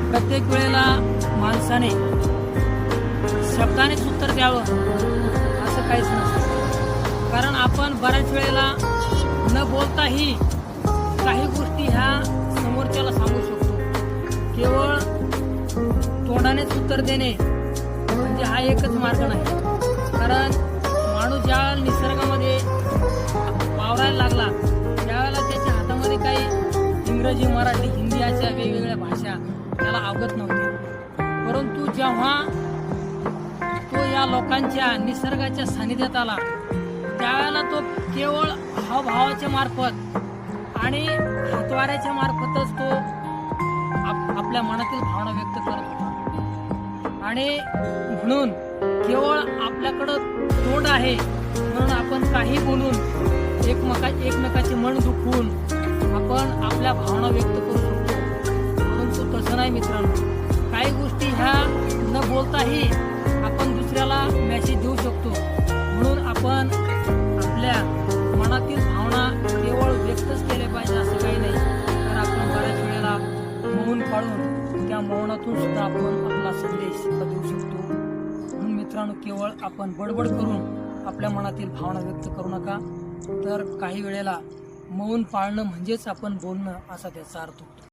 प्रत्येक वेळेला माणसाने शब्दानेच उत्तर द्यावं असं काहीच नसतं। कारण आपण बऱ्याच वेळेला न बोलताही काही गोष्टी ह्या समोरच्याला सांगू शकतो। केवळ तोंडानेच उत्तर देणे म्हणजे हा एकच मार्ग नाही। कारण माणूस ज्या निसर्गामध्ये वावरायला लागला त्यावेळेला त्याच्या हातामध्ये काही इंग्रजी, मराठी, हिंदी अशा वेगवेगळ्या भाषा त्याला अवगत नव्हत्या। परंतु जेव्हा तो या लोकांच्या निसर्गाच्या सानिध्यात आला त्यावेळेला तो केवळ हावभावाच्या मार्फत आणि हातवाऱ्याच्या मार्फतच तो आपल्या मनातील भावना व्यक्त करत होता। आणि म्हणून केवळ आपल्याकडं तोंड आहे म्हणून आपण काही बोलून एकमेकाचे मन दुखवून आपण आपल्या भावना व्यक्त करू शकतो। परंतु तसं नाही मित्रांनो, काही गोष्टी ह्या न बोलताही आपण दुसऱ्याला मेसेज देऊ शकतो। म्हणून आपण आपल्या मनातील भावना केवळ व्यक्तच केल्या पाहिजे असं काही नाही। तर आपण बऱ्याच वेळेला मौन पाळून त्या मौनातून सुद्धा आपण आपला संदेश देऊ शकतो। म्हणून मित्रांनो, केवळ आपण बडबड करून आपल्या मनातील भावना व्यक्त करू नका। तर काही वेळेला मौन पाळणं म्हणजेच आपण बोलणं असा त्याचा अर्थ होतो।